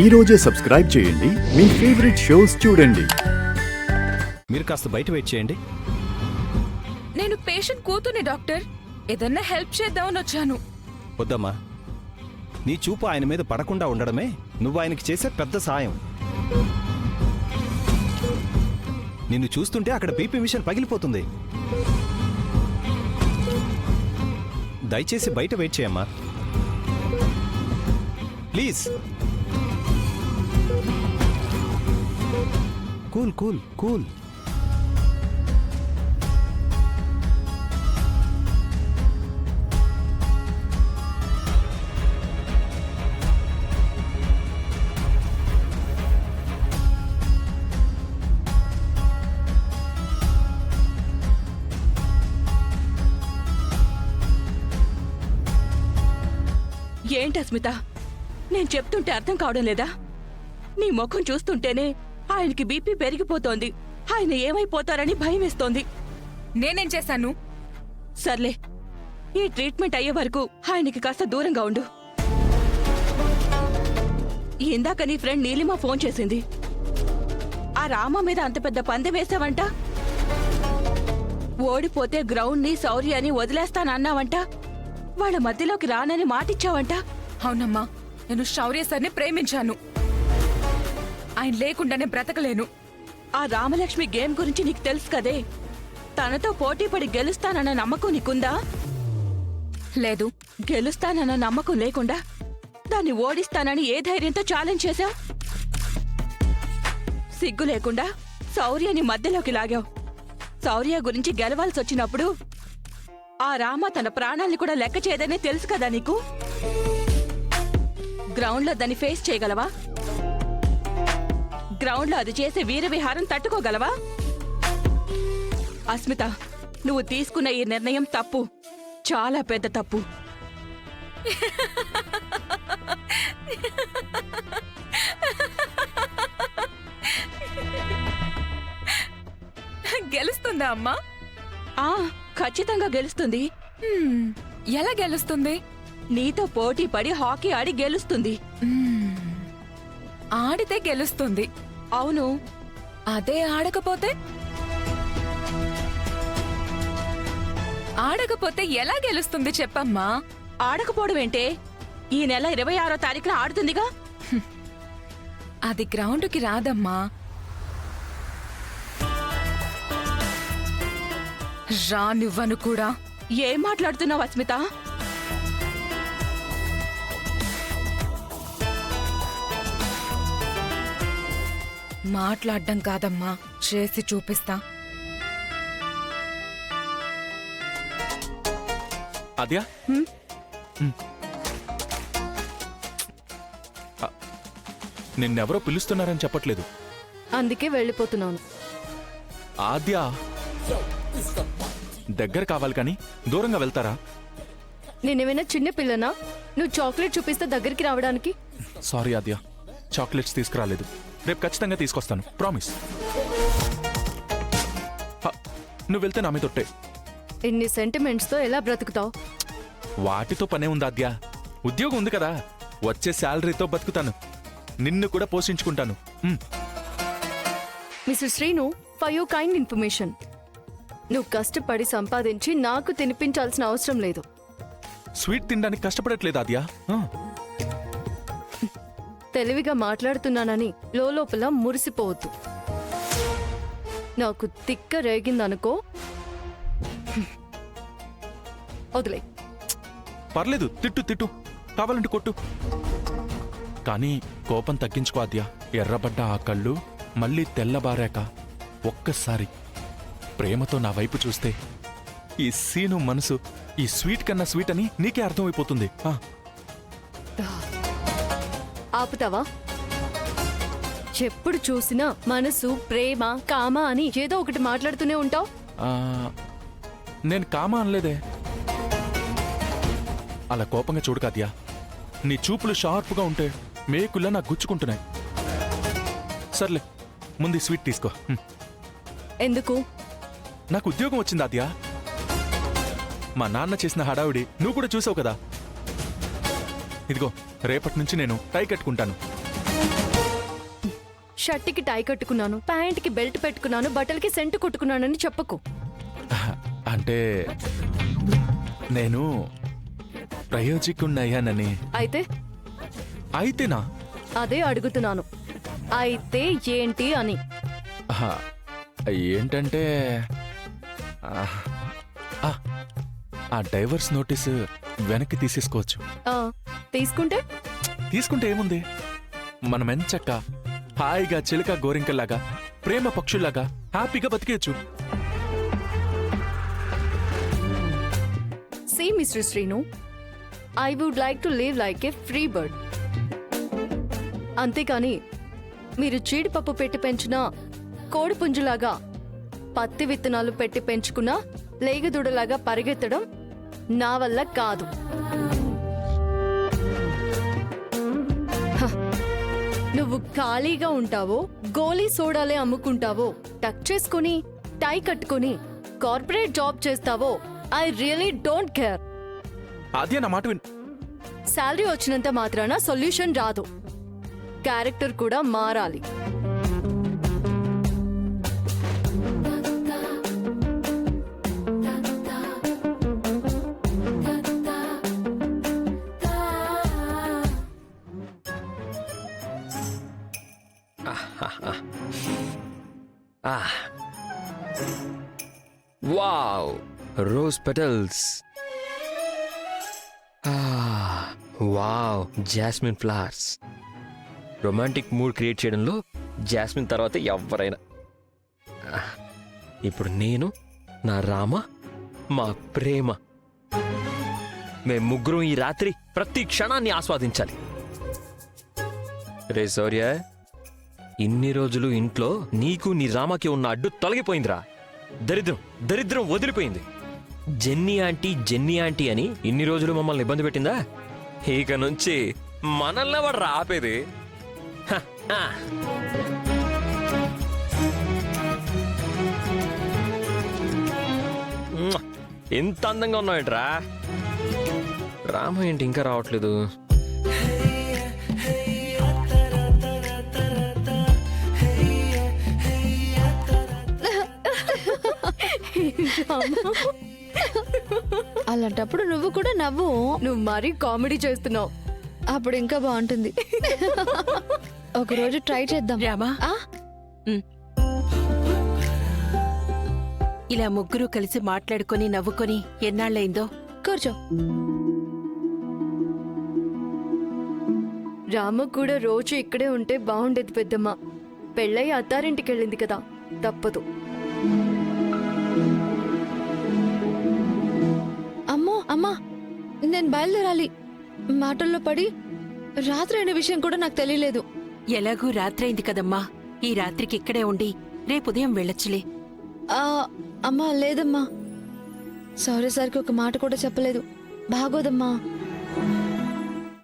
ఈ రోజే సబ్స్క్రైబ్ చేయండి మీ ఫేవరెట్ షోస్ చూడండి. మీరు కాస్త బయట వెయిట్ చేయండి. నేను పేషెంట్ కూతుర్ని డాక్టర్. ఏదన్నా హెల్ప్ చేద్దామని వచ్చాను. వద్దమ్మా, నీ చూపు ఆయన మీద పడకుండా ఉండడమే నువ్వు ఆయనకి చేసే పెద్ద సాయం. నిన్ను చూస్తుంటే అక్కడ బీపీ మిషన్ పగిలిపోతుంది. దయచేసి బయట వెయిట్ చేయమ్మా ప్లీజ్. Cool cool cool. ఏంటి అస్మిత, నేను చెప్తుంటే అర్థం కావడం లేదా? నీ ముఖం చూస్తుంటేనే ఆయనకి బీపీ పెరిగిపోతోంది. ఆయన ఏమైపోతారని భయం వేస్తోంది. నేనేం చేశాను? సర్లే, ఈ ట్రీట్మెంట్ అయ్యే వరకు ఆయనకి కాస్త దూరంగా ఉండు. ఇందాక నీ ఫ్రెండ్ నీలిమ ఫోన్ చేసింది. ఆ రామ మీద అంత పెద్ద పందెం వేసావంట. ఓడిపోతే గ్రౌండ్ ని శౌర్యాన్ని వదిలేస్తానన్నావంట. వాళ్ళ మధ్యలోకి రానని మాటిచ్చావంట. అవునమ్మా, నేను శౌర్య సార్ని ప్రేమించాను. ఆయన లేకుండానే బ్రతకలేను. ఆ రామలక్ష్మి గేమ్ గురించి నీకు తెలుసు కదే. తనతో పోటీపడి గెలుస్తానన్న నమ్మకం నీకుందా? లేదు. గెలుస్తానన్న నమ్మకం లేకుండా దాన్ని ఓడిస్తానని ఏ ధైర్యంతో ఛాలెంజ్ చేశావు? సిగ్గు లేకుండా శౌర్యని మధ్యలోకి లాగావు. శౌర్య గురించి గెలవాల్సొచ్చినప్పుడు ఆ రామ తన ప్రాణాల్ని కూడా లెక్క చేయదనే తెలుసు కదా నీకు. గ్రౌండ్లో దాన్ని ఫేస్ చేయగలవా? గ్రౌండ్లో అది చేసే వీరవిహారం తట్టుకోగలవా? అస్మిత, నువ్వు తీసుకున్న ఈ నిర్ణయం తప్పు, చాలా పెద్ద తప్పు. గెలుస్తుందా అమ్మా? ఖచ్చితంగా గెలుస్తుంది. ఎలా గెలుస్తుంది? నీతో పోటీ పడి హాకీ ఆడి గెలుస్తుంది. ఆడితే గెలుస్తుంది. అవును. అదే ఆడకపోతే? ఆడకపోతే ఎలా గెలుస్తుంది చెప్పమ్మా? ఆడకపోవడం ఏంటే? ఈ నెల 26వ తారీఖున ఆడుతుందిగా. అది గ్రౌండ్కి రాదమ్మా. రానివ్వను కూడా. ఏం మాట్లాడుతున్నావు అస్మిత? మాట్లాడడం కాదమ్మా, చేసి చూపిస్తా. ఆద్య, నిన్నెవరో పిలుస్తున్నారని చెప్పట్లేదు. అందుకే వెళ్ళిపోతున్నాను. ఆద్య, దగ్గర కావాలి కానీ దూరంగా వెళ్తారా? నేనేమైనా చిన్న పిల్లనా? నువ్వు చాక్లెట్ చూపిస్తే దగ్గరికి రావడానికి? సారీ ఆద్య, చాక్లెట్స్ తీసుకురాలేదు. రేపు ఖచ్చితంగా తీసుకొస్తాను, ప్రామిస్. నువ్వు వెళ్తే నా మీద తొట్టే. ఇన్ని సెంటిమెంట్స్తో ఎలా బ్రతుకుతావు? వాటితో పనే ఉంది ఆద్య. ఉద్యోగం ఉంది కదా, వచ్చే శాలరీతో బతుకుతాను. నిన్ను కూడా పోషించుకుంటాను. Mister Srinu, for your kind information, నువ్వు కష్టపడి సంపాదించి నాకు తినిపించాల్సిన అవసరం లేదు. స్వీట్ తినడానికి కష్టపడట్లేదు ఆద్య. తెలివిగా మాట్లాడుతున్నానని లోపల మురిసిపోవద్దు. నాకు తిక్క రేగిందనుకో, వదిలే. పర్లేదు, తిట్టు తిట్టు, కావాలంటే కొట్టు. కానీ కోపం తగ్గించుకో ఆద్య. ఎర్రబడ్డ ఆ కళ్ళు మళ్ళీ తెల్లబారాక ఒక్కసారి ప్రేమతో నా వైపు చూస్తే ఈ సీను మనసు ఈ స్వీట్ కన్నా స్వీట్ అని నీకే అర్థమైపోతుంది. ఆపుతావా? ఎప్పుడు చూసినా మనసు, ప్రేమ, కామ అని ఏదో ఒకటి మాట్లాడుతూనే ఉంటావు. నేను కామ అనలేదే. అలా కోపంగా చూడు కాద్యా. నీ చూపులు షార్ప్గా ఉంటే మేకుల్లా నాకు గుచ్చుకుంటున్నాయి. సర్లే, ముందు స్వీట్ తీసుకో. ఎందుకు? నాకు ఉద్యోగం వచ్చింది ఆద్యా. మా నాన్న చేసిన హడావిడి నువ్వు కూడా చూసావు కదా. ఇదిగో, రేపటి నుంచి నేను టై కట్టుకుంటాను. షర్ట్కి టై కట్టుకున్నాను, ప్యాంట్కి బెల్ట్ పెట్టుకున్నాను, బట్టలకి సెంటు కొట్టుకున్నానని చెప్పకు. అంటే నేను ప్రయోజకున్నయ్యానని. అయితే అయితేనా? అదే అడుగుతున్నాను, అయితే ఏంటి అని. ఆహా, ఏంటంటే ఆ, ఆ డైవర్స్ నోటీస్ వెనక్కి తీసేసుకోవచ్చు. తీసుకుంటే తీసుకుంటే ఏముంది, మనం ఎంచక్క హాయిగా చిలుక గోరింకల్లాగా ప్రేమ పక్షుల్లాగా హ్యాపీగా బతికేయచ్చు. See, Mr. Srinu, I would like to live like a free bird. అంతేకాని మీరు జీడిపప్పు పెట్టి పెంచిన కోడి పుంజులాగా, పత్తి విత్తనాలు పెట్టి పెంచుకున్న లేగదూడలాగా పరిగెత్తడం నా వల్ల కాదు. హ, నువ్వు ఖాళీగా ఉంటావో, గోలీ సోడాలే అమ్ముకుంటావో, టక్ చేసుకుని టై కట్టుకుని కార్పొరేట్ జాబ్ చేస్తావో, ఐ రియలీ డోంట్ కేర్. అదే నా మాట శాలరీ వచ్చినంత మాత్రాన సొల్యూషన్ రాదు, క్యారెక్టర్ కూడా మారాలి. Wow, rose petals. Wow, jasmine flowers. Romantic mood create చేయడంలో జాస్మిన్ తర్వాత ఎవరైనా. ఇప్పుడు నేను, నా రామ, మా ప్రేమ, మేము ముగ్గురం ఈ రాత్రి ప్రతి క్షణాన్ని ఆస్వాదించాలి. రే శౌర్య, ఇన్ని రోజులు ఇంట్లో నీకు నీ రామకి ఉన్న అడ్డు తొలగిపోయిందిరా. దరిద్రం దరిద్రం వదిలిపోయింది. జెన్నీ ఆంటీ అని ఇన్ని రోజులు మమ్మల్ని ఇబ్బంది పెట్టిందా? ఇక నుంచి మనల్ని వాడు రాపేది. ఎంత అందంగా ఉన్నావేంట్రా? రామ ఏంటి ఇంకా రావట్లేదు? అలాంటప్పుడు నువ్వు కూడా నవ్వు. నువ్వు మరీ కామెడీ చేస్తున్నావు, అప్పుడు ఇంకా బాగుంటుంది. ఒకరోజు ట్రై చేద్దాం. రామా, ఇలా ముగ్గురు కలిసి మాట్లాడుకొని నవ్వుకొని ఎన్నాళ్ళైందో. కూర్చో. రాము కూడా రోజు ఇక్కడే ఉంటే బాగుండేది పెద్దమ్మ. పెళ్ళయి అత్తారింటికి వెళ్ళింది కదా, తప్పదు. అమ్మో అమ్మా, నేను బయలుదేరాలి. మాటల్లో పడి రాత్రి అయిన విషయం కూడా నాకు తెలియలేదు. ఎలాగూ రాత్రైంది కదమ్మా, ఈ రాత్రికి ఇక్కడే ఉండి రేపు ఉదయం వెళ్ళొచ్చులే. అమ్మా లేదమ్మా, సారీ సార్కి ఒక మాట కూడా చెప్పలేదు. బాగోదమ్మా.